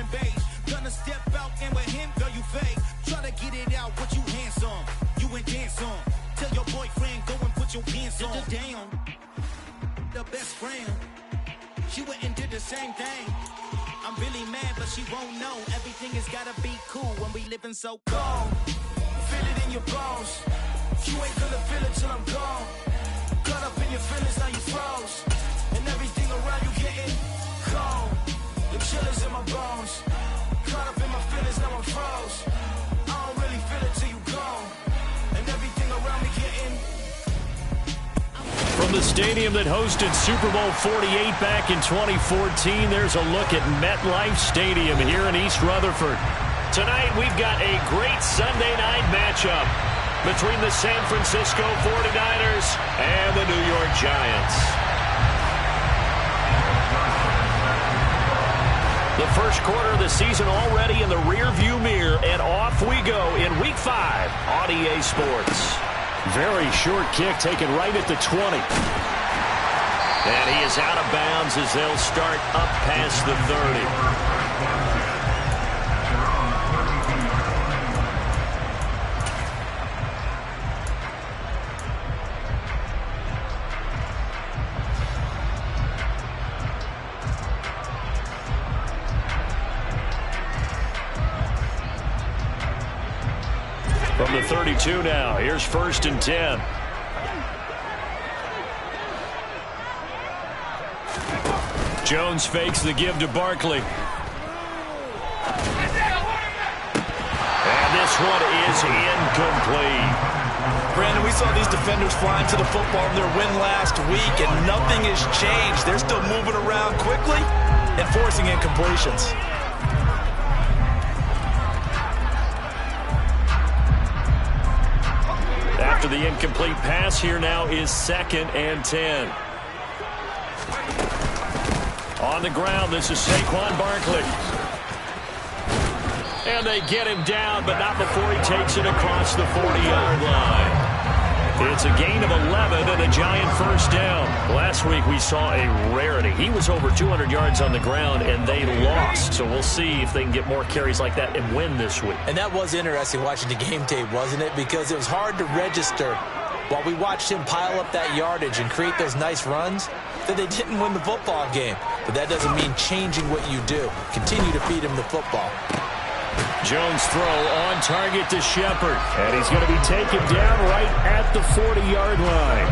and beige. Gonna step out and with him, girl, you fake. Try to get it out, but you handsome. You ain't dance on. Tell your boyfriend, go and put your pants on. Damn, the best friend. She went and did the same thing. I'm really mad, but she won't know. Everything has gotta be cool when we living so cold. Feel it in your bones. You ain't gonna feel it till I'm gone. Caught up in your feelings, now you froze. And everything around you getting cold. The chillers in my bones. Caught up in my feelings, now I'm froze. I don't really feel it till you gone. And everything around me getting. From the stadium that hosted Super Bowl 48 back in 2014, there's a look at MetLife Stadium here in East Rutherford. Tonight, we've got a great Sunday night matchup between the San Francisco 49ers and the New York Giants. The first quarter of the season already in the rearview mirror, and off we go in Week 5 on EA Sports. Very short kick taken right at the 20. And he is out of bounds as they'll start up past the 30. From the 32 now, here's 1st and 10. Jones fakes the give to Barkley. And this one is incomplete. Brandon, we saw these defenders flying to the football in their win last week, and nothing has changed. They're still moving around quickly and forcing incompletions. After the incomplete pass, here now is 2nd and 10. On the ground, this is Saquon Barkley. And they get him down, but not before he takes it across the 40-yard line. It's a gain of 11 and a Giant first down. Last week we saw a rarity. He was over 200 yards on the ground, and they lost. So we'll see if they can get more carries like that and win this week. And that was interesting watching the game tape, wasn't it? Because it was hard to register while we watched him pile up that yardage and create those nice runs that they didn't win the football game. But that doesn't mean changing what you do. Continue to feed him the football. Jones throw on target to Shepard. And he's going to be taken down right at the 40-yard line.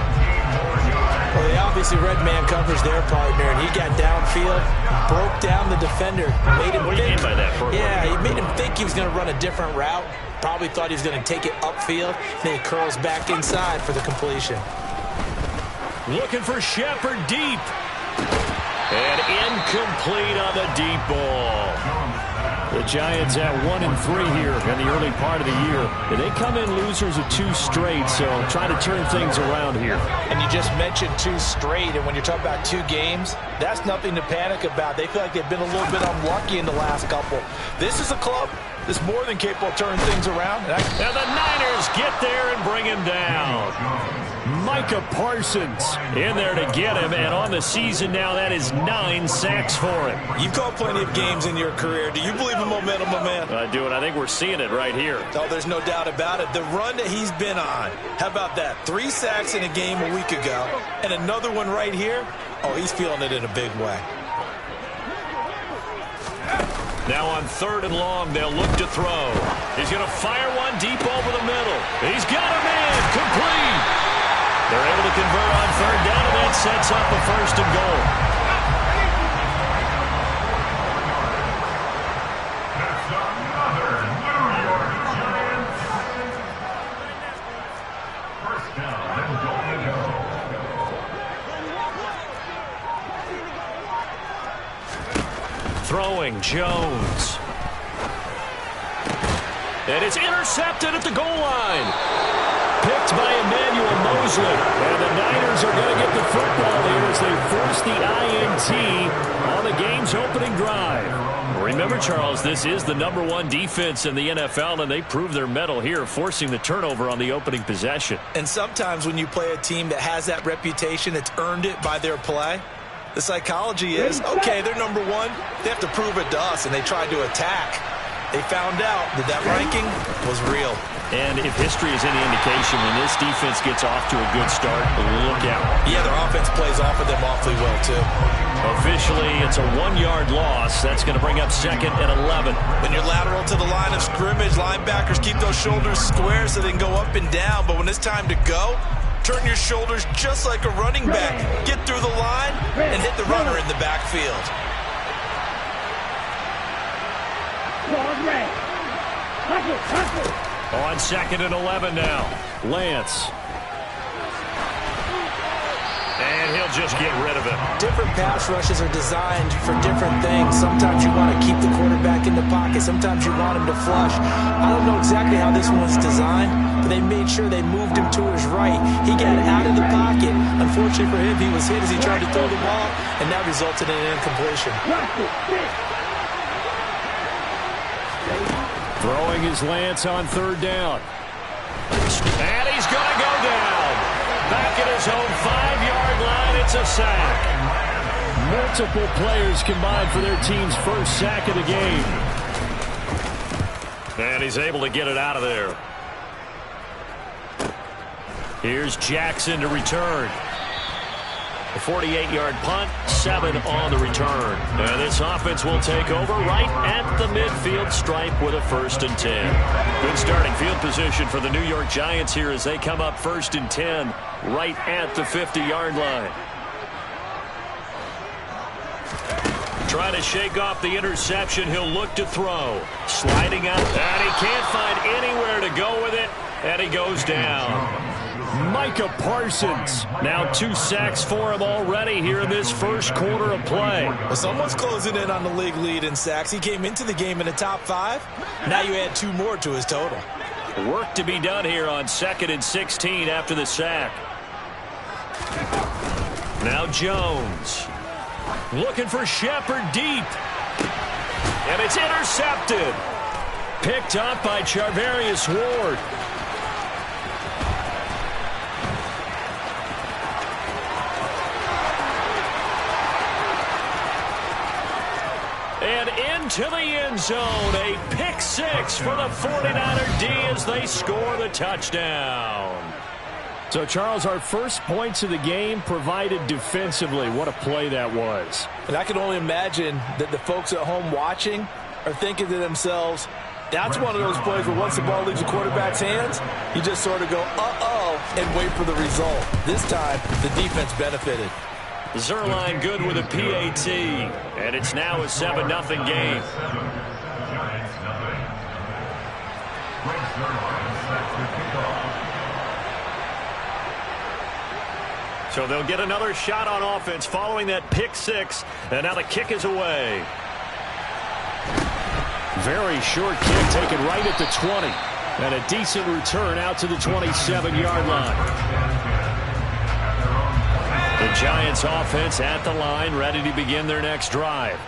Well, they obviously read man coverage their partner, and he got downfield, broke down the defender. Made him what do you mean by that? Yeah, he made him think he was going to run a different route. Probably thought he was going to take it upfield. Then he curls back inside for the completion. Looking for Shepard deep. And incomplete on the deep ball. The Giants at 1-3 here in the early part of the year. And they come in losers of 2 straight, so trying to turn things around here. And you just mentioned 2 straight, and when you're talking about 2 games, that's nothing to panic about. They feel like they've been a little bit unlucky in the last couple. This is a club that's more than capable of turning things around. And the Niners get there and bring him down. Micah Parsons in there to get him, and on the season now, that is 9 sacks for him. You've called plenty of games in your career. Do you believe in momentum, my man? I do, and I think we're seeing it right here. Oh, there's no doubt about it. The run that he's been on, how about that? 3 sacks in a game a week ago, and another one right here. Oh, he's feeling it in a big way. Now on 3rd and long, they'll look to throw. He's going to fire one deep over the middle. He's got him in, complete. They're able to convert on 3rd down, and that sets up a 1st and goal. Throwing Jones. And it's intercepted at the goal line. Picked by Emmanuel Mosley. And the Niners are going to get the football here as they force the INT on the game's opening drive. Remember, Charles, this is the #1 defense in the NFL, and they prove their mettle here, forcing the turnover on the opening possession. And sometimes when you play a team that has that reputation, that's earned it by their play, The psychology is, okay, they're number one. They have to prove it to us, and they tried to attack. They found out that ranking was real. And if history is any indication, when this defense gets off to a good start, look out. Yeah, their offense plays off of them awfully well, too. Officially, it's a 1-yard loss. That's going to bring up 2nd and 11. When you're lateral to the line of scrimmage, linebackers keep those shoulders square so they can go up and down. But when it's time to go, turn your shoulders just like a running back. Get through the line and hit the runner in the backfield. On 2nd and 11 now. Lance. And he'll just get rid of it. Different pass rushes are designed for different things. Sometimes you want to keep the quarterback in the pocket. Sometimes you want him to flush. I don't know exactly how this one was designed, but they made sure they moved him to his right. He got out of the pocket. Unfortunately for him, he was hit as he tried to throw the ball, and that resulted in an incompletion. Throwing his Lance on 3rd down. And he's going to go down. Back at his own 5-yard line, it's a sack. Multiple players combined for their team's first sack of the game. And he's able to get it out of there. Here's Jackson to return. A 48-yard punt, 7 on the return. And this offense will take over right at the midfield stripe with a 1st and 10. Good starting field position for the New York Giants here as they come up 1st and 10 right at the 50-yard line. Trying to shake off the interception. He'll look to throw. Sliding out, and he can't find anywhere to go with it, and he goes down. Micah Parsons. Now 2 sacks for him already here in this first quarter of play. Well, someone's closing in on the league lead in sacks. He came into the game in the top 5. Now you add 2 more to his total. Work to be done here on 2nd and 16 after the sack. Now Jones. Looking for Shepard deep. And it's intercepted. Picked up by Charvarius Ward. And into the end zone, a pick 6 for the 49er D as they score the touchdown. So, Charles, our first points of the game provided defensively. What a play that was. And I can only imagine that the folks at home watching are thinking to themselves, that's one of those plays where once the ball leaves the quarterback's hands, you just sort of go, uh-oh, and wait for the result. This time, the defense benefited. Zuerlein good with a PAT, and it's now a 7-0 game. So they'll get another shot on offense following that pick 6, and now the kick is away. Very short kick taken right at the 20, and a decent return out to the 27-yard line. The Giants offense at the line, ready to begin their next drive.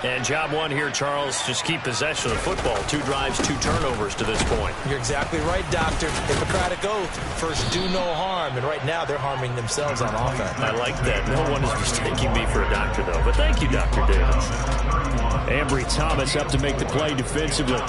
And job one here, Charles, just keep possession of the football. 2 drives, 2 turnovers to this point. You're exactly right, Doctor. Hippocratic oath, first do no harm. And right now they're harming themselves on offense. I like that. No one is mistaking me for a doctor, though. But thank you, Dr. Davis. Ambry Thomas up to make the play defensively.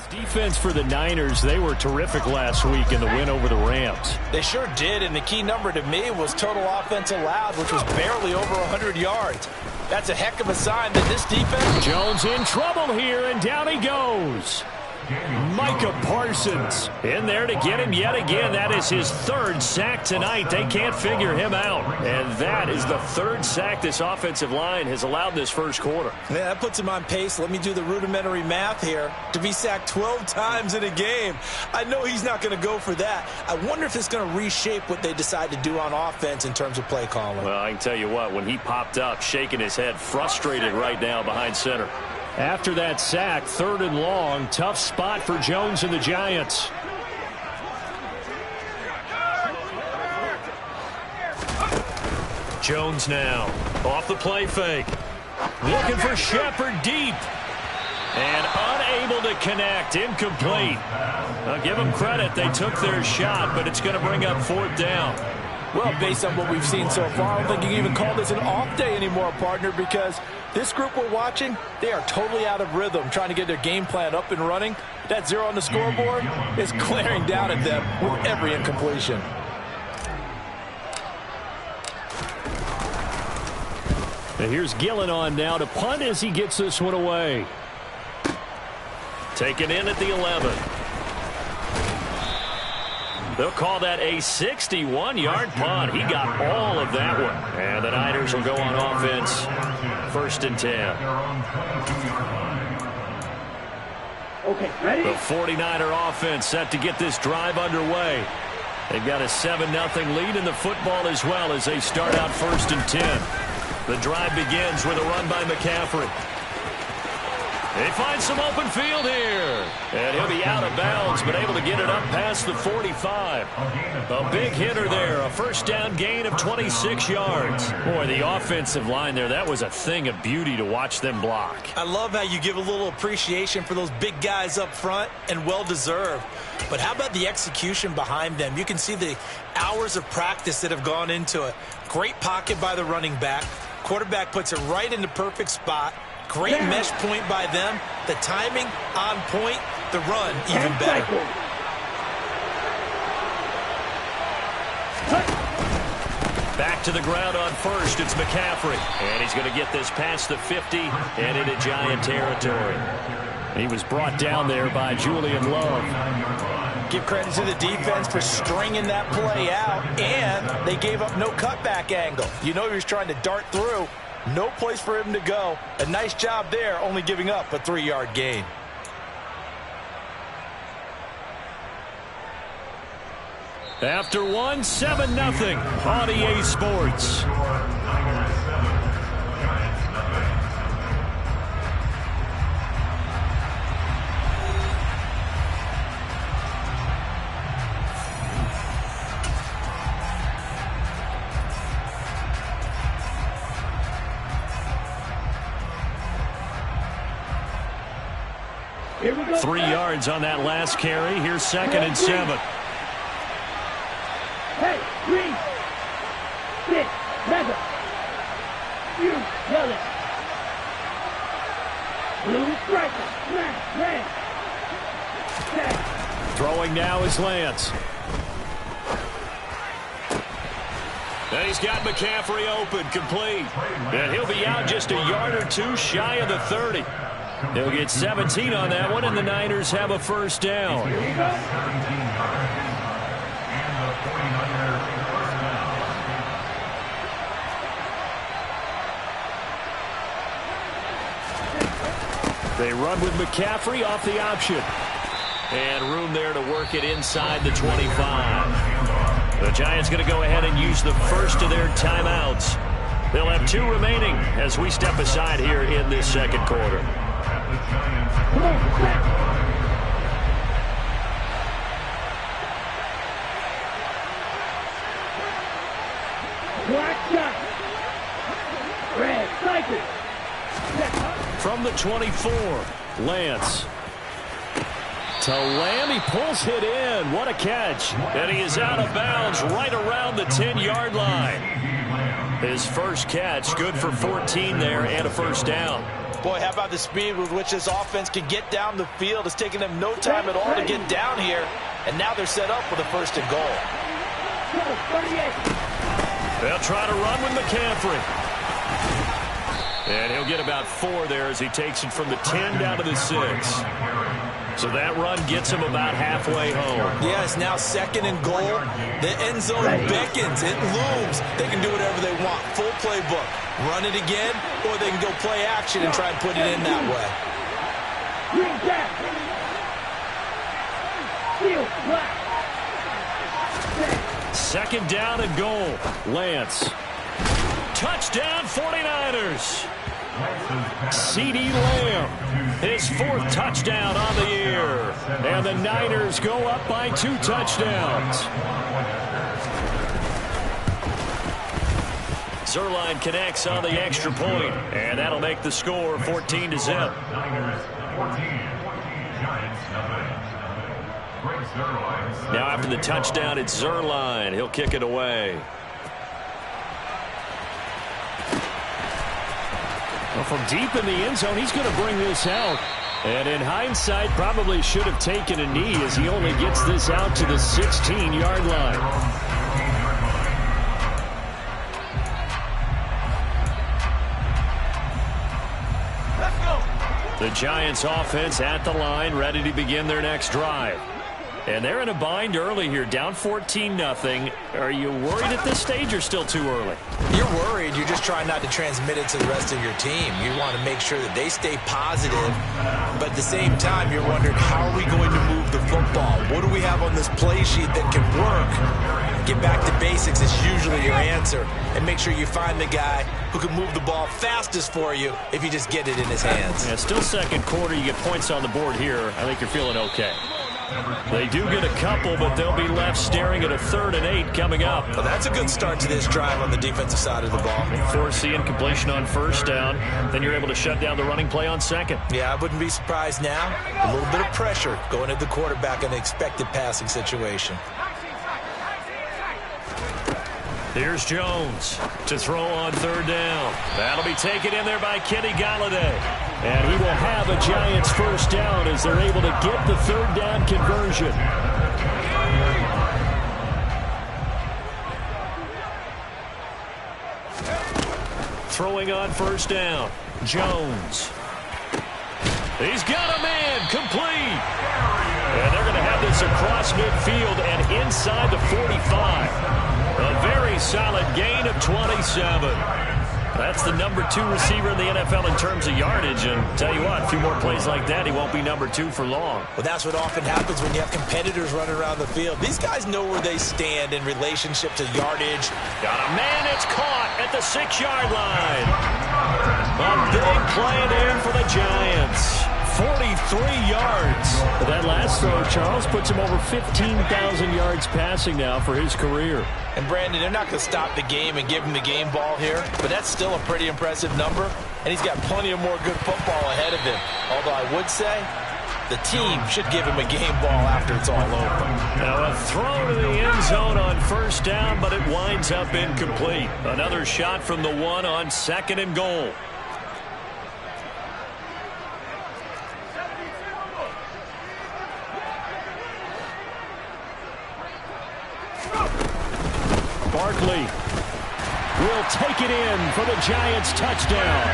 Defense for the Niners, they were terrific last week in the win over the Rams. They sure did, and the key number to me was total offense allowed, which was barely over 100 yards. That's a heck of a sign that this defense... Jones in trouble here, and down he goes. Micah Parsons in there to get him yet again. That is his third sack tonight. They can't figure him out. And that is the third sack this offensive line has allowed in this first quarter. Yeah, that puts him on pace. Let me do the rudimentary math here. To be sacked 12 times in a game. I know he's not going to go for that. I wonder if it's going to reshape what they decide to do on offense in terms of play calling. Well, I can tell you what, when he popped up, shaking his head, frustrated right now behind center. After that sack, 3rd and long, tough spot for Jones and the Giants. Jones now, off the play fake. Looking for Shepard deep. And unable to connect, incomplete. I'll give them credit, they took their shot, but it's going to bring up 4th down. Well, based on what we've seen so far, I don't think you can even call this an off day anymore, partner, because this group we're watching, they are totally out of rhythm, trying to get their game plan up and running. That 0 on the scoreboard is glaring down at them with every incompletion. And here's Gillen on now to punt as he gets this one away. Taken in at the 11. They'll call that a 61-yard punt. He got all of that one. And the Niners will go on offense. 1st and 10. Okay, ready? The 49er offense set to get this drive underway. They've got a 7-0 lead in the football as well as they start out 1st and 10. The drive begins with a run by McCaffrey. They find some open field here. And he'll be out of bounds, but able to get it up past the 45. A big hitter there. A 1st down gain of 26 yards. Boy, the offensive line there, that was a thing of beauty to watch them block. I love how you give a little appreciation for those big guys up front, and well-deserved. But how about the execution behind them? You can see the hours of practice that have gone into it. Great pocket by the running back. Quarterback puts it right in the perfect spot. Great mesh point by them. The timing on point. The run even better. Back to the ground on 1st. It's McCaffrey. And he's going to get this past the 50 and into Giant territory. He was brought down there by Julian Love. Give credit to the defense for stringing that play out. And they gave up no cutback angle. You know he was trying to dart through. No place for him to go. A nice job there, only giving up a 3-yard gain. After 7-0 on EA Sports. Here we go. 3 yards on that last carry. Here's 2nd and 7. Hey, 3, 6, mega. You yell it. Blue striker, smash, Lance. Throwing now is Lance. And he's got McCaffrey open, complete. And he'll be out just a yard or two shy of the 30. They'll get 17 on that one, and the Niners have a 1st down. Here we go. They run with McCaffrey off the option. And room there to work it inside the 25. The Giants going to go ahead and use the first of their timeouts. They'll have 2 remaining as we step aside here in this 2nd quarter. Come on, back. Black shot. Red cycle. From the 24, Lance. To Lamb, he pulls it in. What a catch. And he is out of bounds right around the 10-yard line. His first catch, good for 14 there and a 1st down. Boy, how about the speed with which this offense can get down the field? It's taking them no time at all to get down here. And now they're set up for the 1st and goal. They'll try to run with McCaffrey. And he'll get about 4 there as he takes it from the 10 down to the 6. So that run gets him about halfway home. Yeah, it's now 2nd and goal. The end zone beckons. It looms. They can do whatever they want. Full playbook. Run it again, or they can go play action and try and put it in that way. Green back. Field black. 2nd down and goal. Lance. Touchdown 49ers. CeeDee Lamb, his 4th touchdown on the year. And the Niners go up by 2 touchdowns. Zuerlein connects on the extra point, and that'll make the score 14-0. Now after the touchdown, it's Zuerlein. He'll kick it away. Well, from deep in the end zone, he's going to bring this out. And in hindsight, probably should have taken a knee as he only gets this out to the 16-yard line. The Giants offense at the line, ready to begin their next drive. And they're in a bind early here, down 14-0. Are you worried at this stage or still too early? You're worried. You're just trying not to transmit it to the rest of your team. You want to make sure that they stay positive. But at the same time, you're wondering, how are we going to move the football? What do we have on this play sheet that can work? Get back to basics is usually your answer. And make sure you find the guy who can move the ball fastest for you if you just get it in his hands. Yeah, still 2nd quarter. You get points on the board here. I think you're feeling okay. They do get a couple, but they'll be left staring at a 3rd and 8 coming up. Well, that's a good start to this drive on the defensive side of the ball. Force the incompletion on 1st down. Then you're able to shut down the running play on 2nd. Yeah, I wouldn't be surprised now. A little bit of pressure going at the quarterback in an expected passing situation. Here's Jones to throw on 3rd down. That'll be taken in there by Kenny Golladay. And he will have a Giants 1st down as they're able to get the 3rd down conversion. Throwing on 1st down. Jones. He's got a man complete. And they're going to have this across midfield and inside the 45. A very solid gain of 27. That's the number 2 receiver in the NFL in terms of yardage. And tell you what, a few more plays like that, he won't be number 2 for long. Well, that's what often happens when you have competitors running around the field. These guys know where they stand in relationship to yardage. Got a man, it's caught at the 6-yard line. A big play there for the Giants. 43 yards. That last throw, Charles, puts him over 15,000 yards passing now for his career. And, Brandon, they're not going to stop the game and give him the game ball here, but that's still a pretty impressive number, and he's got plenty of more good football ahead of him. Although I would say the team should give him a game ball after it's all over. Now a throw to the end zone on 1st down, but it winds up incomplete. Another shot from the 1 on 2nd and goal. Barkley will take it in for the Giants touchdown.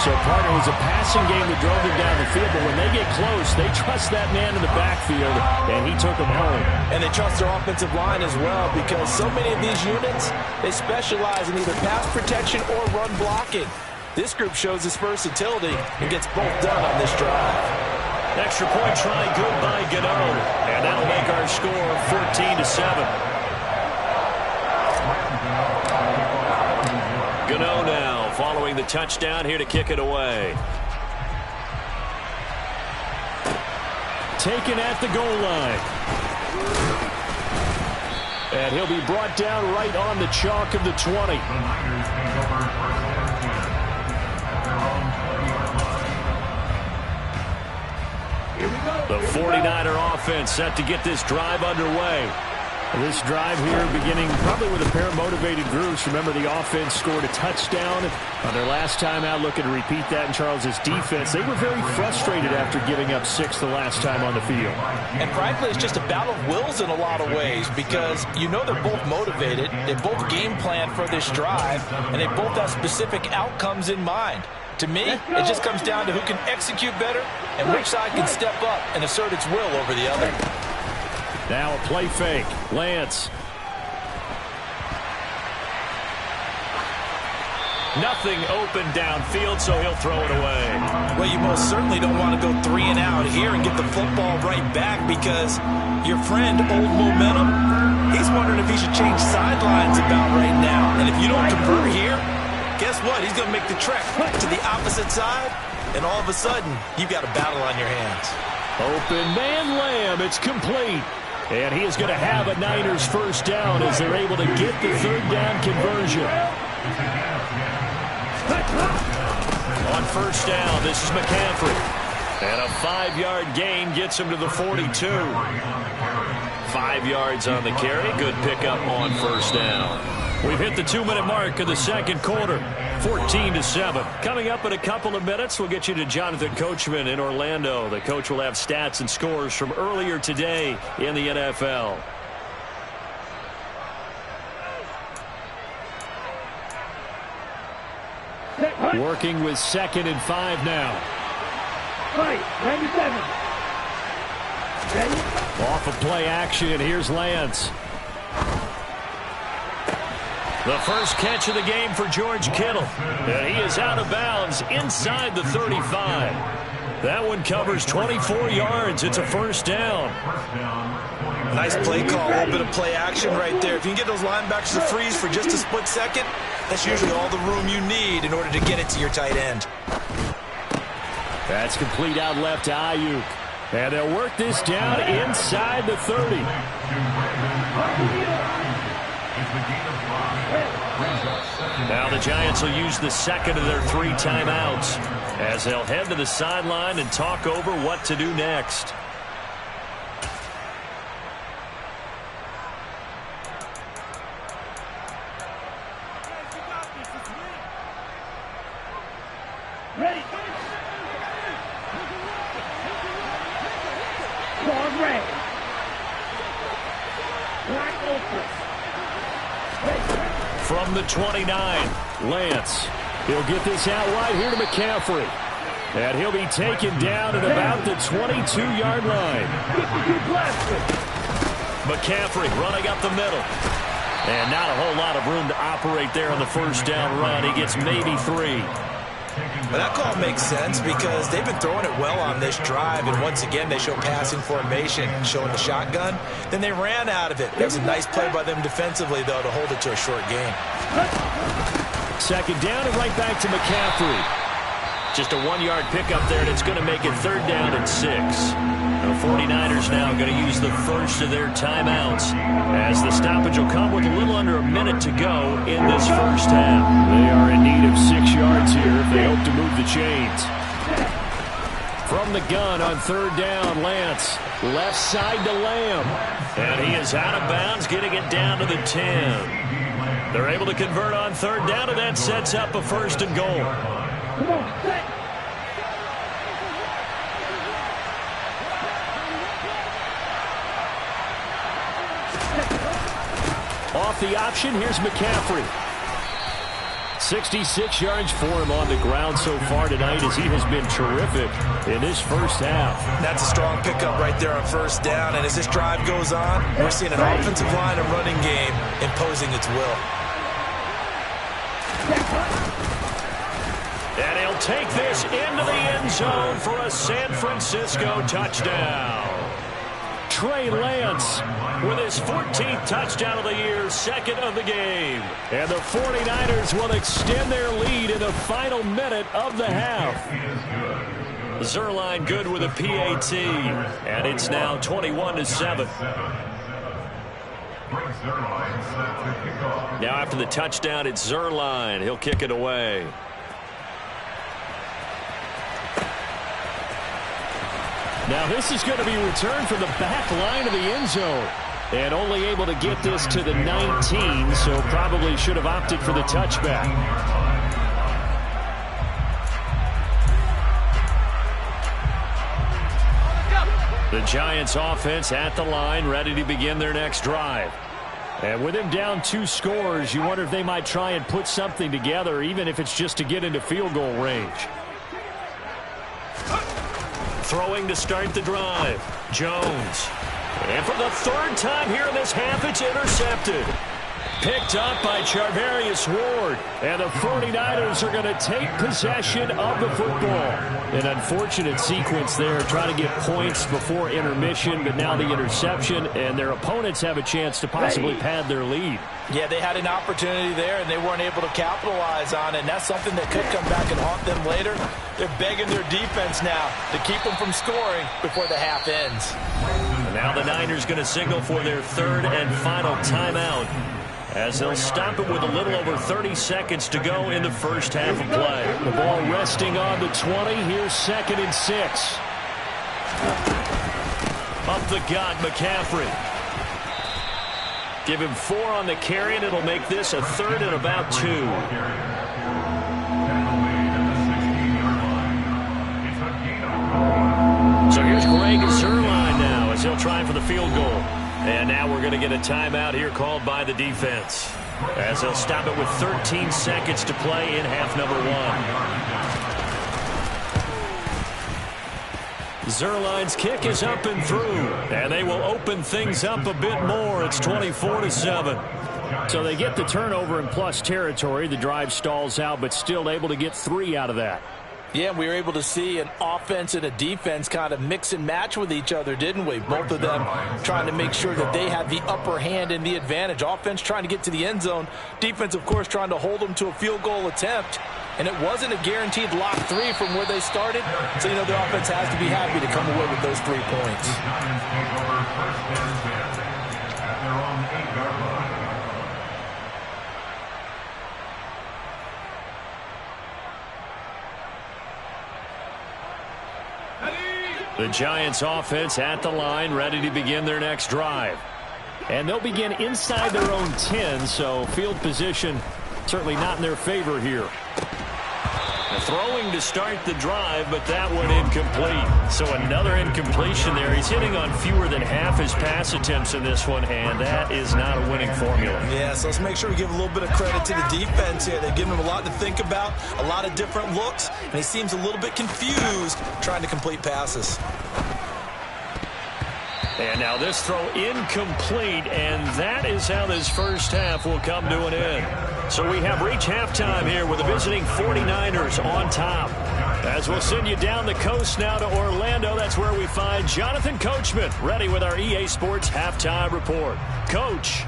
So part it was a passing game that drove him down the field, but when they get close, they trust that man in the backfield, and he took him home. And they trust their offensive line as well, because so many of these units, they specialize in either pass protection or run blocking. This group shows its versatility and gets both done on this drive. Extra point try good by Gano, and that'll make our score 14-7. Gano now following the touchdown, here to kick it away. Taken at the goal line. And he'll be brought down right on the chalk of the 20. The 49er offense set to get this drive underway. This drive here beginning probably with a pair of motivated groups. Remember, the offense scored a touchdown on their last time out. Looking to repeat that in Charles' defense. They were very frustrated after giving up 6 the last time on the field. And frankly, it's just a battle of wills in a lot of ways because you know they're both motivated. They both game plan for this drive, and they both have specific outcomes in mind. To me, it just comes down to who can execute better and which side can step up and assert its will over the other. Now a play fake. Lance. Nothing open downfield, so he'll throw it away. Well, you most certainly don't want to go 3 and out here and get the football right back because your friend, Old Momentum, he's wondering if he should change sidelines about right now. And if you don't convert here, guess what? He's going to make the trek to the opposite side, and all of a sudden, you've got a battle on your hands. Open man Lamb. It's complete. And he is going to have a Niners first down as they're able to get the 3rd down conversion. On first down, this is McCaffrey. And a 5-yard gain gets him to the 42. 5 yards on the carry. Good pickup on first down. We've hit the 2-minute mark of the second quarter. 14-7. Coming up in a couple of minutes, we'll get you to Jonathan Coachman in Orlando. The coach will have stats and scores from earlier today in the NFL. Working with 2nd and 5 now. Fight, 97. Ready? Off of play action, here's Lance. The first catch of the game for George Kittle. And he is out of bounds inside the 35. That one covers 24 yards. It's a first down. Nice play call, a little bit of play action right there. If you can get those linebackers to freeze for just a split second, that's usually all the room you need in order to get it to your tight end. That's complete out left to Ayuk. And they'll work this down inside the 30. Now the Giants will use the 2nd of their 3 timeouts as they'll head to the sideline and talk over what to do next. Ready? Claws red. Black open. From the 29, Lance. He'll get this out wide here to McCaffrey. And he'll be taken down at about the 22-yard line. McCaffrey running up the middle. And not a whole lot of room to operate there on the first down run. He gets maybe 3. But that call makes sense because they've been throwing it well on this drive, and once again they show passing formation, showing the shotgun. Then they ran out of it. That was a nice play by them defensively, though, to hold it to a short gain. 2nd down and right back to McCaffrey. Just a 1-yard pickup there, and it's going to make it 3rd down and 6. The 49ers now going to use the first of their timeouts as the stoppage will come with a little under a minute to go in this first half. They are in need of 6 yards here if they hope to move the chains. From the gun on 3rd down, Lance. Left side to Lamb. And he is out of bounds, getting it down to the 10. They're able to convert on 3rd down, and that sets up a 1st and goal. Come on, set. Off the option, here's McCaffrey. 66 yards for him on the ground so far tonight as he has been terrific in this first half. That's a strong pickup right there on first down, and as this drive goes on, we're seeing an offensive line and running game imposing its will. And he'll take this into the end zone for a San Francisco touchdown. Trey Lance with his 14th touchdown of the year, 2nd of the game. And the 49ers will extend their lead in the final minute of the half. Zuerlein good with a PAT, and it's now 21-7. Now after the touchdown, it's Zuerlein. He'll kick it away. Now this is going to be returned from the back line of the end zone. And only able to get this to the 19, so probably should have opted for the touchback. The Giants offense at the line, ready to begin their next drive. And with him down 2 scores, you wonder if they might try and put something together, even if it's just to get into field goal range. Throwing to start the drive. Jones. And for the 3rd time here in this half, it's intercepted. Picked up by Charvarius Ward. And the 49ers are going to take possession of the football. An unfortunate sequence there, trying to get points before intermission, but now the interception, and their opponents have a chance to possibly pad their lead. Yeah, they had an opportunity there, and they weren't able to capitalize on it, and that's something that could come back and haunt them later. They're begging their defense now to keep them from scoring before the half ends. And now the Niners going to signal for their 3rd and final timeout, as they'll stop it with a little over 30 seconds to go in the first half of play. The ball resting on the 20. Here's 2nd and 6. Up the gut, McCaffrey. Give him 4 on the carry, and it'll make this a 3rd and about 2. So here's Greg Zuerlein now as he'll try for the field goal. And now we're going to get a timeout here called by the defense, as they'll stop it with 13 seconds to play in half number 1. Zuerlein's kick is up and through, and they will open things up a bit more. It's 24-7. So they get the turnover in plus territory. The drive stalls out, but still able to get 3 out of that. Yeah, we were able to see an offense and a defense kind of mix and match with each other, didn't we? Both of them trying to make sure that they had the upper hand and the advantage. Offense trying to get to the end zone. Defense, of course, trying to hold them to a field goal attempt. And it wasn't a guaranteed lock 3 from where they started. So, you know, the offense has to be happy to come away with those 3 points. The Giants offense at the line, ready to begin their next drive. And they'll begin inside their own 10, so field position certainly not in their favor here. Throwing to start the drive, but that one incomplete. So another incompletion there. He's hitting on fewer than half his pass attempts in this one, and that is not a winning formula. Yeah, so let's make sure we give a little bit of credit to the defense here. They've given him a lot to think about, a lot of different looks, and he seems a little bit confused trying to complete passes. And now this throw incomplete, and that is how this first half will come to an end. So we have reached halftime here with the visiting 49ers on top. As we'll send you down the coast now to Orlando, that's where we find Jonathan Coachman ready with our EA Sports Halftime Report. Coach.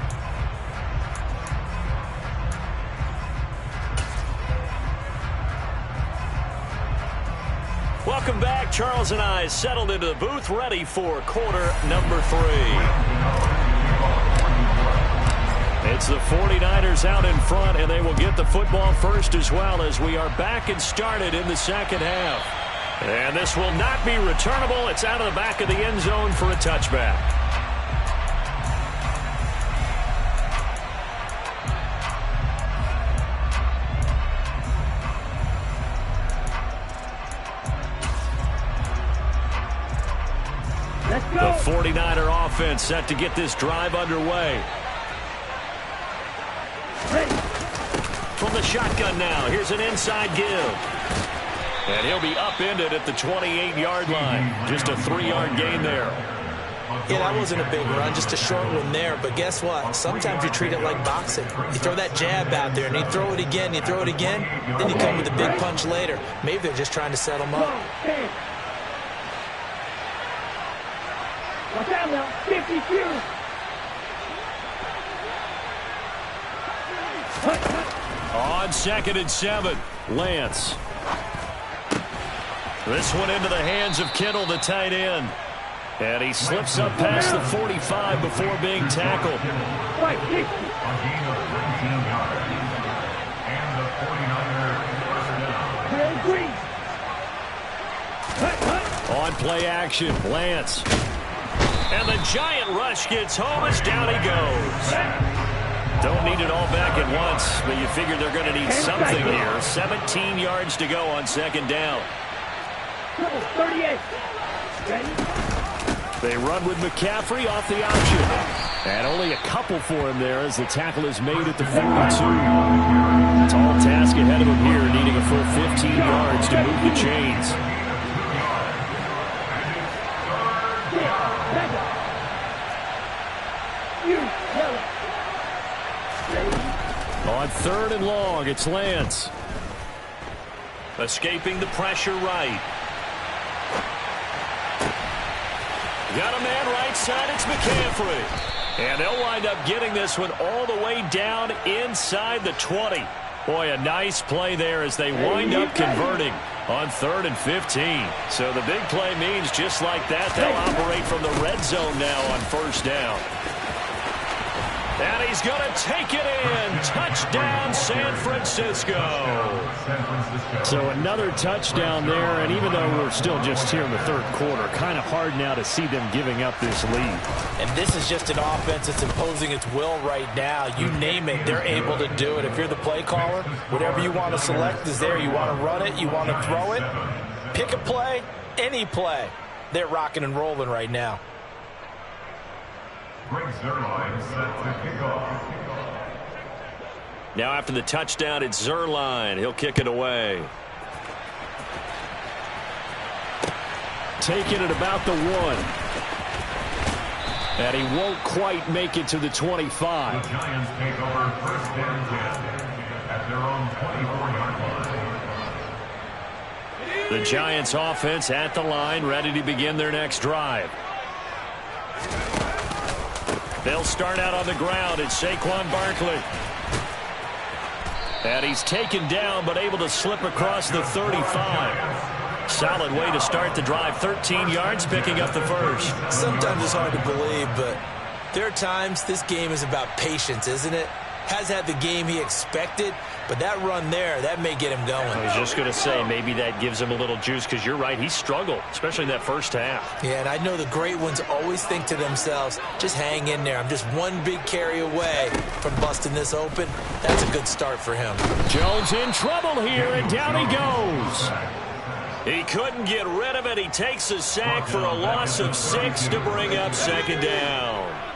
Welcome back. Charles and I settled into the booth, ready for quarter number 3. It's the 49ers out in front, and they will get the football first as well, as we are back and started in the second half. And this will not be returnable. It's out of the back of the end zone for a touchback. The 49er offense set to get this drive underway. From the shotgun now, here's an inside give. And he'll be upended at the 28-yard line. Just a 3-yard gain there. Yeah, that wasn't a big run, just a short one there. But guess what? Sometimes you treat it like boxing. You throw that jab out there, and you throw it again, then you come with a big punch later. Maybe they're just trying to set him up. Watch out now, 52. On 2nd and 7, Lance. This one into the hands of Kittle, the tight end. And he slips up past the 45 before being tackled. On play action, Lance. And the giant rush gets home as down he goes. Don't need it all back at once, but you figure they're going to need something here. 17 yards to go on second down. 38. Ready? They run with McCaffrey off the option. And only a couple for him there as the tackle is made at the 42. Tall task ahead of him here, needing a full 15 yards to move the chains. On third and long, it's Lance. Escaping the pressure right. Got a man right side, it's McCaffrey. And they'll wind up getting this one all the way down inside the 20. Boy, a nice play there as they wind up converting on 3rd and 15. So the big play means just like that, they'll operate from the red zone now on first down. And he's going to take it in. Touchdown, San Francisco. So another touchdown there, and even though we're still just here in the third quarter, kind of hard now to see them giving up this lead. And this is just an offense that's imposing its will right now. You name it, they're able to do it. If you're the play caller, whatever you want to select is there. You want to run it, you want to throw it. Pick a play, any play. They're rocking and rolling right now. Now after the touchdown, it's Zuerlein. He'll kick it away. Taking it about the 1. And he won't quite make it to the 25. The Giants take over first and 10 at their own 24-yard line. The Giants offense at the line, ready to begin their next drive. They'll start out on the ground. It's Saquon Barkley. And he's taken down but able to slip across the 35. Solid way to start the drive. 13 yards, picking up the first. Sometimes it's hard to believe, but there are times this game is about patience, isn't it? Has had the game he expected, but that run there, that may get him going. I was just going to say, maybe that gives him a little juice, because you're right, he struggled, especially in that first half. Yeah, and I know the great ones always think to themselves, just hang in there. I'm just one big carry away from busting this open. That's a good start for him. Jones in trouble here, and down he goes. He couldn't get rid of it. He takes a sack for a loss of 6 to bring up second down.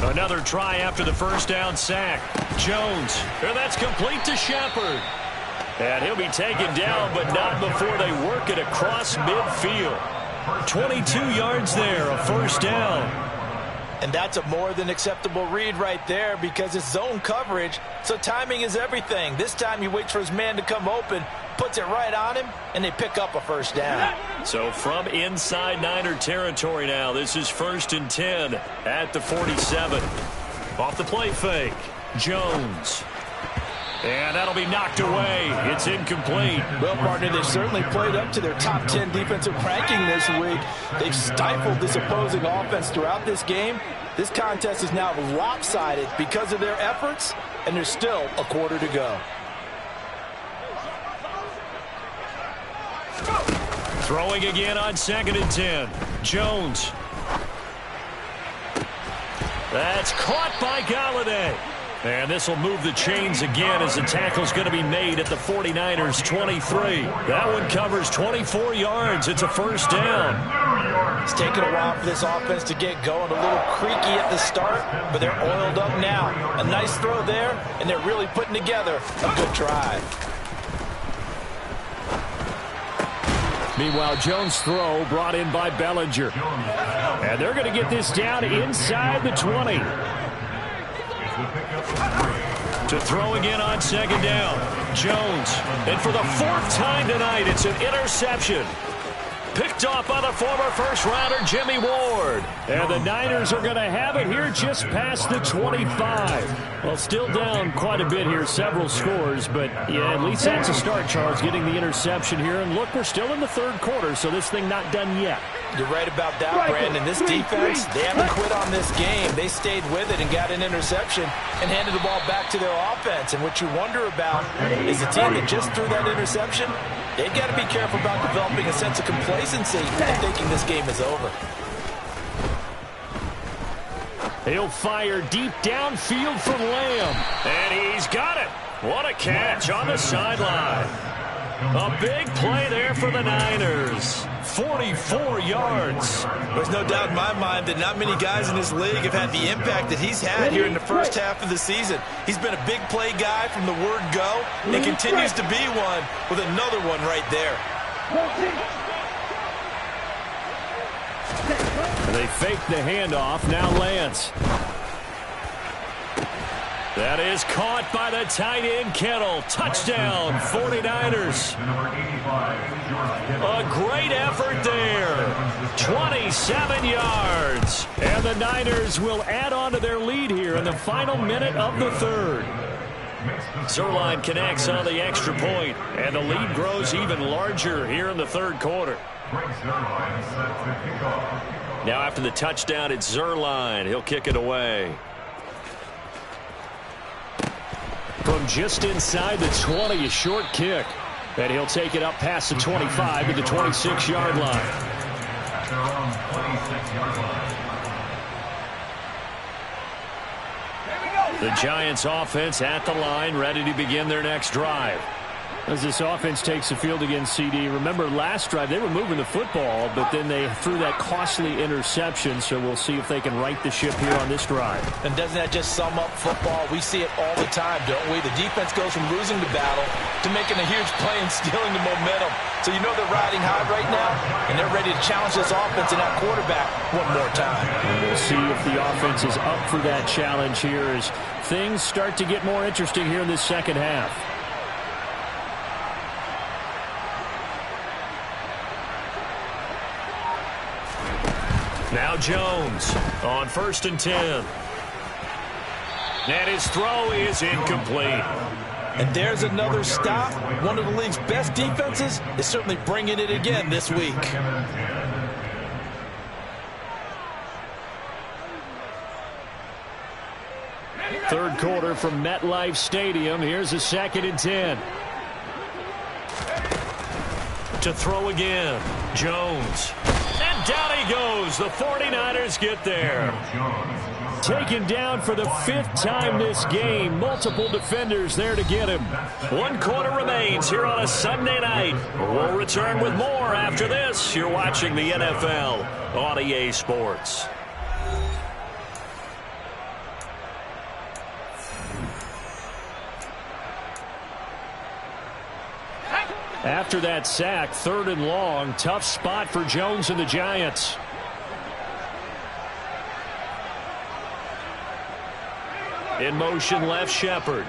Another try after the first down sack. Jones, and that's complete to Shepard. And he'll be taken down, but not before they work it across midfield. 22 yards there, a first down. And that's a more than acceptable read right there because it's zone coverage, so timing is everything. This time he waits for his man to come open, puts it right on him, and they pick up a first down. So from inside Niner territory now, this is 1st and 10 at the 47. Off the play fake, Jones. And that'll be knocked away. It's incomplete. Well, partner, they've certainly played up to their top 10 defensive ranking this week. They've stifled this opposing offense throughout this game. This contest is now lopsided because of their efforts, and there's still a quarter to go. Throwing again on 2nd and 10. Jones. That's caught by Golladay. And this will move the chains again as the tackle's going to be made at the 49ers 23. That one covers 24 yards. It's a first down. It's taken a while for this offense to get going. A little creaky at the start, but they're oiled up now. A nice throw there, and they're really putting together a good drive. Meanwhile, Jones' throw brought in by Bellinger. And they're going to get this down inside the 20. To throw again on 2nd down. Jones. And for the 4th time tonight, it's an interception. Picked off by the former first-rounder Jimmy Ward. And the Niners are going to have it here just past the 25. Well, still down quite a bit here, several scores. But, yeah, at least that's a start, Charles, getting the interception here. And, look, we're still in the third quarter, so this thing not done yet. You're right about that, Brandon. This defense, they haven't quit on this game. They stayed with it and got an interception and handed the ball back to their offense. And what you wonder about is a team that just threw that interception, they've got to be careful about developing a sense of complacency and thinking this game is over. He'll fire deep downfield from Lamb. And he's got it. What a catch on the sideline. A big play there for the Niners. 44 yards. There's no doubt in my mind that not many guys in this league have had the impact that he's had here in the first half of the season. He's been a big play guy from the word go and continues to be one with another one right there. And they fake the handoff. Now Lance. That is caught by the tight end, Kittle. Touchdown, 49ers. A great effort there. 27 yards. And the Niners will add on to their lead here in the final minute of the third. Zuerlein connects on the extra point, and the lead grows even larger here in the third quarter. Now after the touchdown, it's Zuerlein. He'll kick it away. From just inside the 20, a short kick. And he'll take it up past the 25 to the 26-yard line. The Giants offense at the line, ready to begin their next drive. As this offense takes the field against CD, remember last drive they were moving the football, but then they threw that costly interception, so we'll see if they can right the ship here on this drive. And doesn't that just sum up football? We see it all the time, don't we? The defense goes from losing the battle to making a huge play and stealing the momentum. So you know they're riding high right now, and they're ready to challenge this offense and that quarterback one more time. And we'll see if the offense is up for that challenge here as things start to get more interesting here in this second half. Now Jones on 1st and 10. And his throw is incomplete. And there's another stop. One of the league's best defenses is certainly bringing it again this week. Third quarter from MetLife Stadium. Here's a 2nd and 10. To throw again. Jones. And down he goes. The 49ers get there. Taken down for the 5th time this game. Multiple defenders there to get him. 1 quarter remains here on a Sunday night. We'll return with more after this. You're watching the NFL on EA Sports. After that sack, 3rd and long. Tough spot for Jones and the Giants. In motion, left Shepard.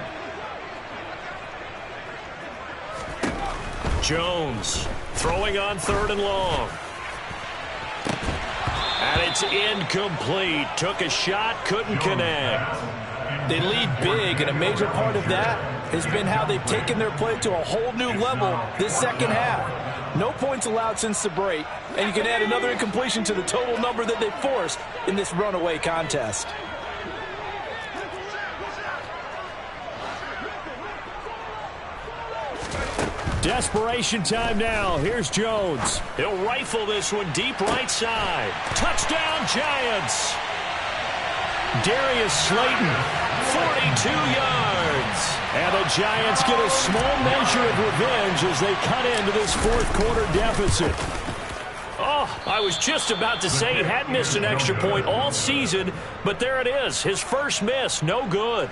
Jones throwing on 3rd and long. And it's incomplete. Took a shot, couldn't connect. They lead big, and a major part of that has been how they've taken their play to a whole new level this second half. No points allowed since the break, and you can add another incompletion to the total number that they forced in this runaway contest. Desperation time now. Here's Jones. He'll rifle this one deep right side. Touchdown, Giants. Darius Slayton, 42 yards. And the Giants get a small measure of revenge as they cut into this 4th quarter deficit. Oh, I was just about to say he hadn't missed an extra point all season, but there it is. His first miss, no good.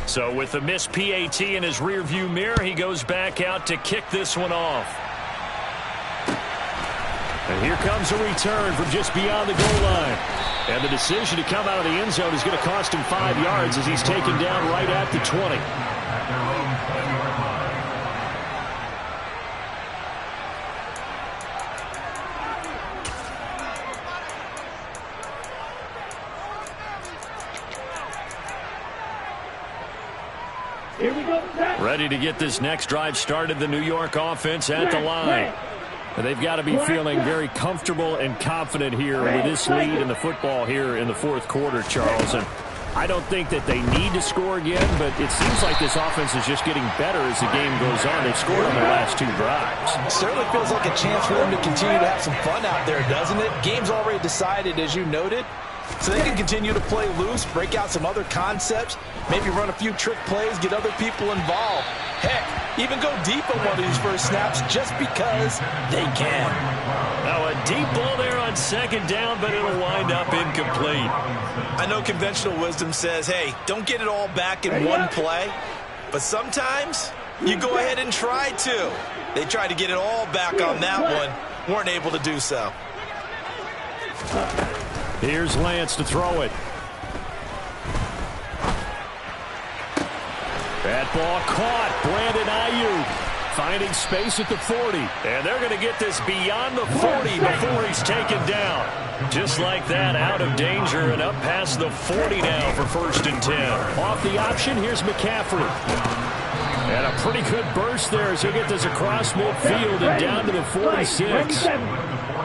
So with the missed PAT in his rearview mirror, he goes back out to kick this one off. And here comes a return from just beyond the goal line. And the decision to come out of the end zone is going to cost him 5 yards as he's taken down right at the 20. Here we go. Set. Ready to get this next drive started, the New York offense at the line. And they've got to be feeling very comfortable and confident here with this lead in the football here in the fourth quarter, Charles. And I don't think that they need to score again, but it seems like this offense is just getting better as the game goes on. They've scored on their last 2 drives. It certainly feels like a chance for them to continue to have some fun out there, doesn't it? Game's already decided, as you noted. So they can continue to play loose, break out some other concepts, maybe run a few trick plays, get other people involved. Heck, even go deep on one of these first snaps just because they can. Now a deep ball there on second down, but it'll wind up incomplete. I know conventional wisdom says, hey, don't get it all back in one play. But sometimes you go ahead and try to. They tried to get it all back on that one, weren't able to do so. Here's Lance to throw it. That ball caught. Brandon Ayuk finding space at the 40. And they're going to get this beyond the 40 before he's taken down. Just like that, out of danger and up past the 40 now for 1st and 10. Off the option, here's McCaffrey. And a pretty good burst there as he gets this across midfield and down to the 46.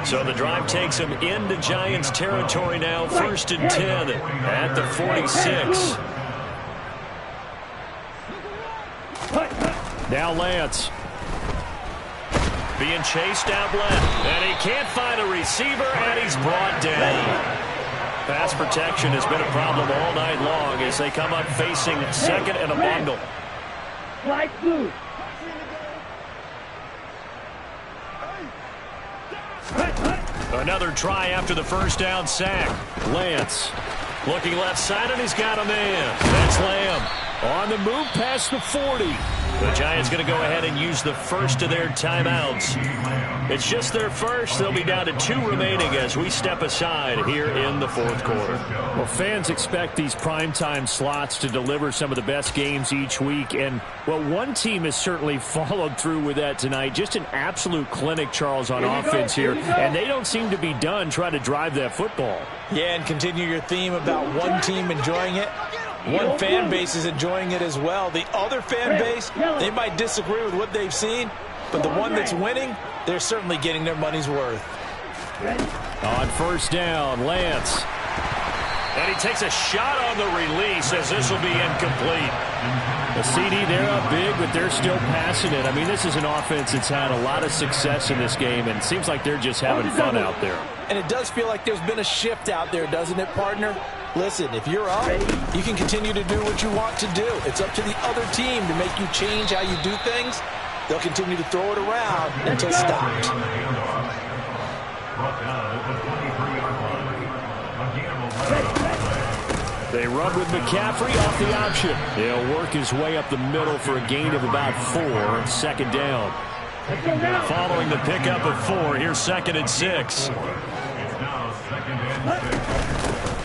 So the drive takes him into Giants territory now, 1st and 10 at the 46. Now Lance. Being chased out left. And he can't find a receiver, and he's brought down. Pass protection has been a problem all night long as they come up facing second and a bundle. Light blue. Another try after the first down sack. Lance looking left side, and he's got a man. That's Lamb on the move past the 40. The Giants going to go ahead and use the first of their timeouts. It's just their first. They'll be down to 2 remaining as we step aside here in the fourth quarter. Well, fans expect these primetime slots to deliver some of the best games each week. And, well, one team has certainly followed through with that tonight. Just an absolute clinic, Charles, on offense here. And they don't seem to be done trying to drive that football. Yeah, and continue your theme about one team enjoying it. One fan base is enjoying it as well. The other fan base, they might disagree with what they've seen, but the one that's winning, they're certainly getting their money's worth. On first down, Lance. And he takes a shot on the release as this will be incomplete. The CD, they're up big, but they're still passing it. I mean, this is an offense that's had a lot of success in this game, and it seems like they're just having fun out there. And it does feel like there's been a shift out there, doesn't it, partner? Listen, if you're up, you can continue to do what you want to do. It's up to the other team to make you change how you do things. They'll continue to throw it around until stopped. They run with McCaffrey off the option. He'll work his way up the middle for a gain of about 4 on second down. Following the pickup of 4, here's 2nd and 6.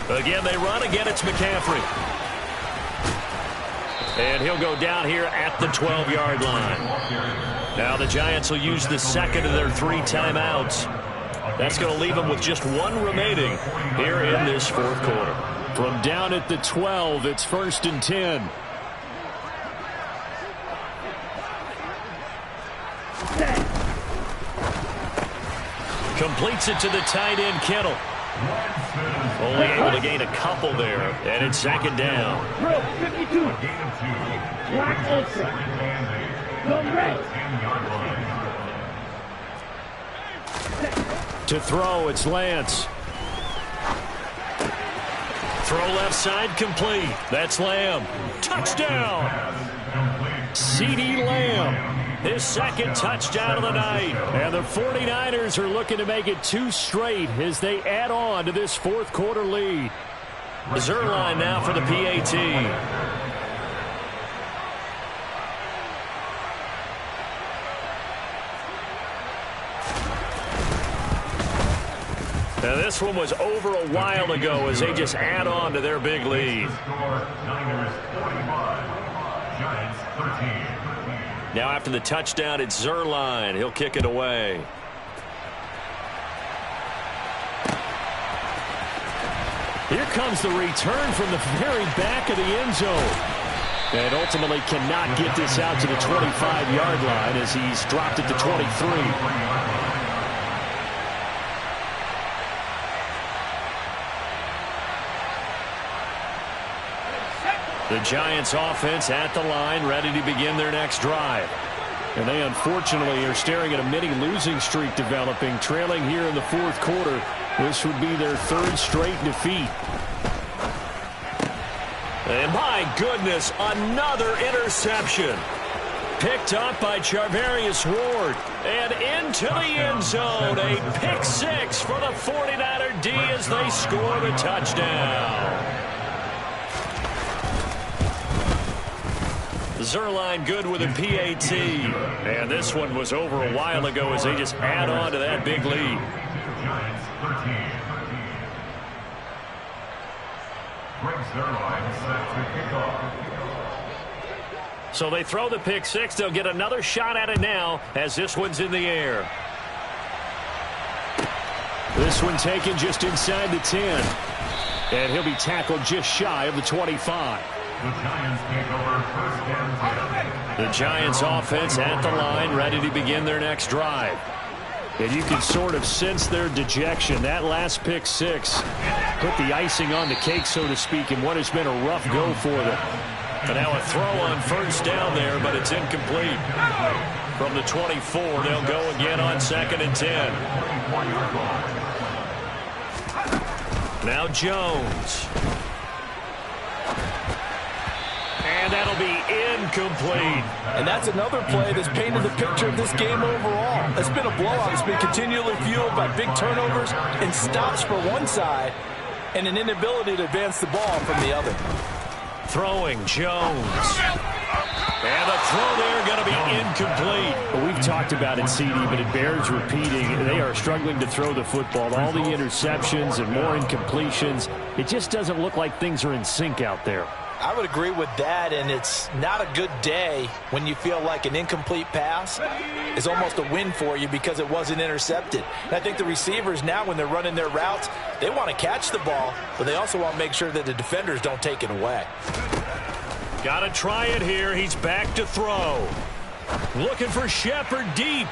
Again, they run. Again, it's McCaffrey. And he'll go down here at the 12-yard line. Now the Giants will use the second of their 3 timeouts. That's going to leave them with just 1 remaining here in this fourth quarter. From down at the 12, it's 1st and 10. Completes it to the tight end, Kittle. Only able to gain a couple there, and it's 2nd down. 52. Black Ultra. Go red. To throw, it's Lance. Throw left side, complete. That's Lamb. Touchdown! CeeDee Lamb. His 2nd touchdown of the night. And the 49ers are looking to make it 2 straight as they add on to this fourth quarter lead. Zuerlein now for the PAT. Now this one was over a while ago as they just add on to their big lead. Niners 45, Giants 13. Now after the touchdown, it's Zuerlein. He'll kick it away. Here comes the return from the very back of the end zone. And ultimately cannot get this out to the 25-yard line as he's dropped it to 23. The Giants offense at the line, ready to begin their next drive. And they unfortunately are staring at a mini losing streak developing, trailing here in the fourth quarter. This would be their third straight defeat. And my goodness, another interception. Picked up by Charvarius Ward. And into the end zone. A pick six for the 49er D as they score the touchdown. Zuerlein good with a PAT. And this one was over a while ago as they just add on to that big lead. Giants 13. Greg Zuerlein set to kick off. So they throw the pick six. They'll get another shot at it now as this one's in the air. This one taken just inside the 10. And he'll be tackled just shy of the 25. The Giants take over first and 10. The Giants offense at the line, ready to begin their next drive. And you can sort of sense their dejection. That last pick six put the icing on the cake, so to speak, in what has been a rough go for them. And now a throw on first down there, but it's incomplete. From the 24, they'll go again on 2nd and 10. Now Jones. And that'll be incomplete. And that's another play that's painted the picture of this game overall. It's been a blowout. It's been continually fueled by big turnovers and stops for one side and an inability to advance the ball from the other. Throwing Jones. And the throw there going to be incomplete. Well, we've talked about it, CD, but it bears repeating. They are struggling to throw the football. All the interceptions and more incompletions. It just doesn't look like things are in sync out there. I would agree with that, and it's not a good day when you feel like an incomplete pass is almost a win for you because it wasn't intercepted. And I think the receivers now, when they're running their routes, they want to catch the ball, but they also want to make sure that the defenders don't take it away. Got to try it here. He's back to throw. Looking for Shepard deep.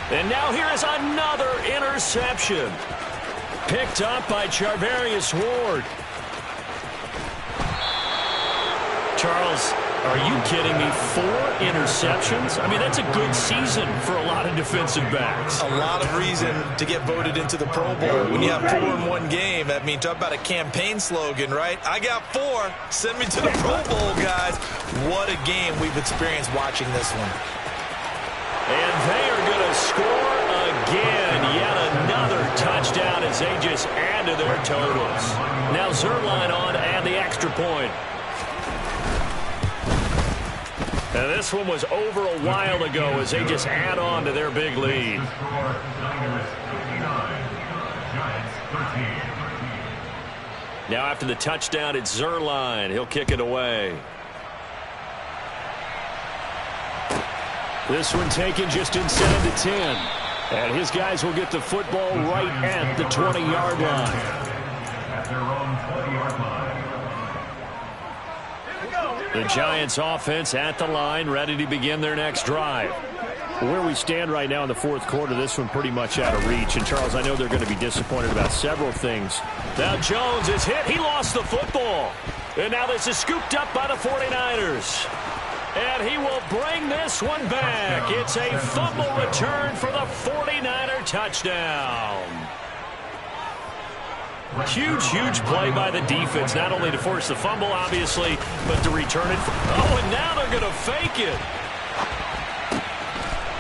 And now here is another interception. Picked up by Charvarius Ward. Charles, are you kidding me? 4 interceptions? I mean, that's a good season for a lot of defensive backs. A lot of reason to get voted into the Pro Bowl when you have 4 in one game. I mean, talk about a campaign slogan, right? I got 4. Send me to the Pro Bowl, guys. What a game we've experienced watching this one. And they are going to score again. Yet another touchdown as they just add to their totals. Now Zuerlein on and the extra point. And this one was over a while ago as they just add on to their big lead. Now after the touchdown, it's Zuerlein. He'll kick it away. This one taken just inside the 10. And his guys will get the football right at the 20-yard line. At their own 20-yard line. The Giants offense at the line, ready to begin their next drive. Where we stand right now in the fourth quarter, this one pretty much out of reach. And, Charles, I know they're going to be disappointed about several things. Now Jones is hit. He lost the football. And now this is scooped up by the 49ers. And he will bring this one back. It's a fumble return for the 49er touchdown. Huge, huge play by the defense, not only to force the fumble, obviously, but to return it. Oh, and now they're going to fake it.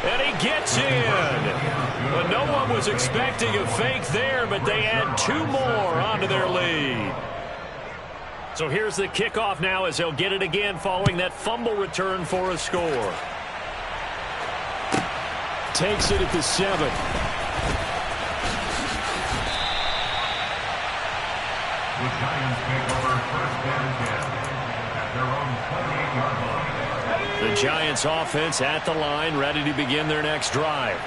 And he gets in. But no one was expecting a fake there, but they add 2 more onto their lead. So here's the kickoff now as they'll get it again following that fumble return for a score. Takes it at the 7. The Giants take over first and 10 at their own 28-yard line. The Giants offense at the line, ready to begin their next drive.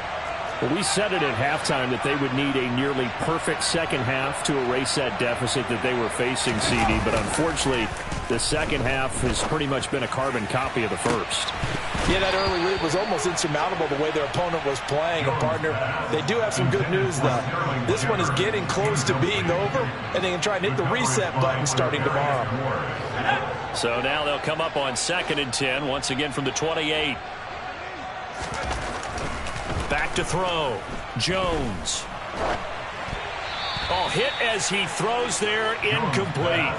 Well, we said it at halftime that they would need a nearly perfect second half to erase that deficit that they were facing, CD. But unfortunately, the second half has pretty much been a carbon copy of the first. Yeah, that early lead was almost insurmountable the way their opponent was playing. And, partner, they do have some good news, though. This one is getting close to being over, and they can try and hit the reset button starting tomorrow. So now they'll come up on 2nd and 10, once again from the 28. Back to throw. Jones. Oh, hit as he throws there, incomplete.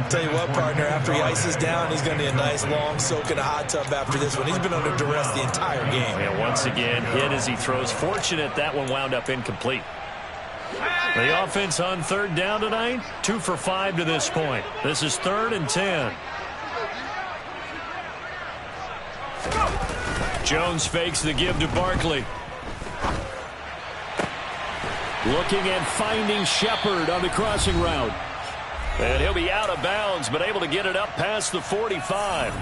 Tell you what, partner, after he ices down, he's going to need a nice long soak in a hot tub after this one. He's been under duress the entire game. And once again, hit as he throws. Fortunate that one wound up incomplete. The offense on 3rd down tonight, 2 for 5 to this point. This is 3rd and 10. Jones fakes the give to Barkley. Looking and finding Shepard on the crossing route. And he'll be out of bounds, but able to get it up past the 45.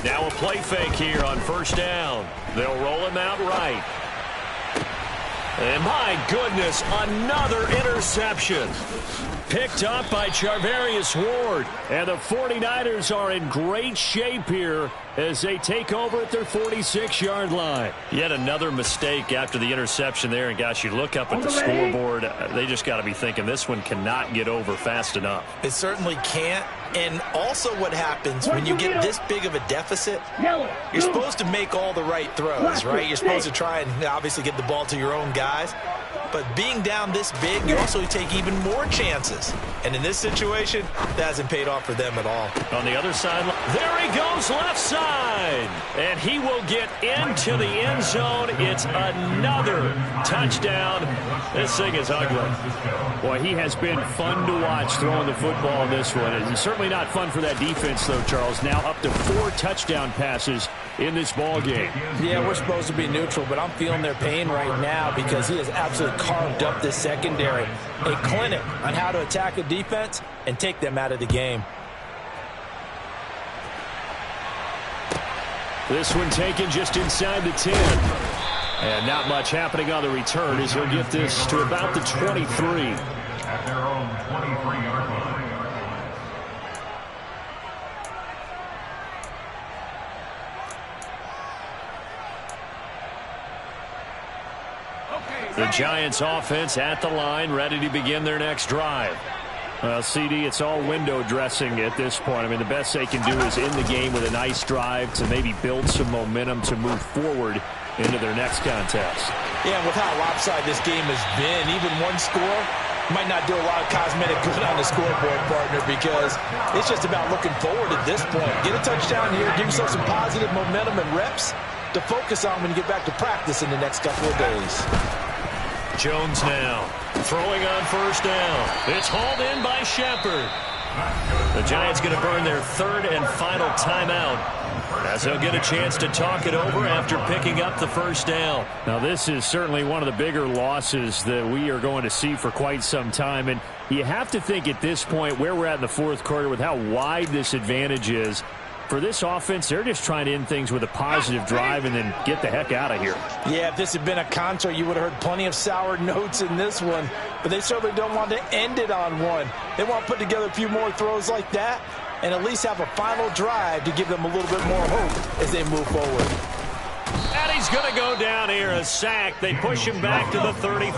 Now a play fake here on 1st down. They'll roll him out right. And my goodness, another interception. Picked up by Charvarius Ward. And the 49ers are in great shape here as they take over at their 46-yard line. Yet another mistake after the interception there. And, gosh, you look up at the scoreboard, they just got to be thinking this one cannot get over fast enough. It certainly can't. And also what happens when you get this big of a deficit, you're supposed to make all the right throws, right? You're supposed to try and obviously get the ball to your own guys. But being down this big, you also take even more chances. And in this situation, that hasn't paid off for them at all. On the other side, there he goes left side. And he will get into the end zone. It's another touchdown. This thing is ugly. Boy, he has been fun to watch throwing the football in this one. It's certainly not fun for that defense, though, Charles. Now up to 4 touchdown passes in this ball game. Yeah, we're supposed to be neutral, but I'm feeling their pain right now because he has absolutely carved up this secondary. A clinic on how to attack a defense and take them out of the game. This one taken just inside the 10. And not much happening on the return as he'll get this to about the 23. At their own 23-yard line. The Giants offense at the line, ready to begin their next drive. Well, CD, it's all window dressing at this point. I mean, the best they can do is in the game with a nice drive to maybe build some momentum to move forward into their next contest. Yeah, with how lopsided this game has been, even one score might not do a lot of cosmetic good on the scoreboard, partner, because it's just about looking forward at this point. Get a touchdown here, give yourself some positive momentum and reps to focus on when you get back to practice in the next couple of days. Jones now throwing on 1st down. It's hauled in by Shepard. The Giants going to burn their 3rd and final timeout as they'll get a chance to talk it over after picking up the 1st down. Now, this is certainly one of the bigger losses that we are going to see for quite some time. And you have to think at this point where we're at in the 4th quarter with how wide this advantage is. For this offense, they're just trying to end things with a positive drive and then get the heck out of here. Yeah, if this had been a concert, you would have heard plenty of sour notes in this one. But they certainly don't want to end it on one. They want to put together a few more throws like that and at least have a final drive to give them a little bit more hope as they move forward. And he's going to go down here, a sack. They push him back to the 34.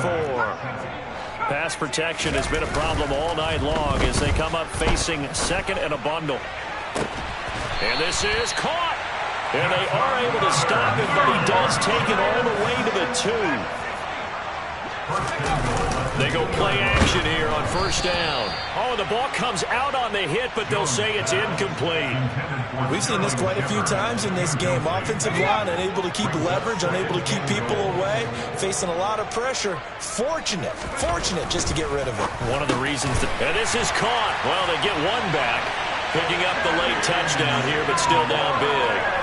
Pass protection has been a problem all night long as they come up facing 2nd and a bundle. And this is caught. And they are able to stop him, but he does take it all the way to the 2. They go play action here on 1st down. Oh, the ball comes out on the hit, but they'll say it's incomplete. We've seen this quite a few times in this game. Offensive line unable to keep leverage, unable to keep people away, facing a lot of pressure. Fortunate just to get rid of it. One of the reasons that... And this is caught. Well, they get one back. Picking up the late touchdown here, but still down big.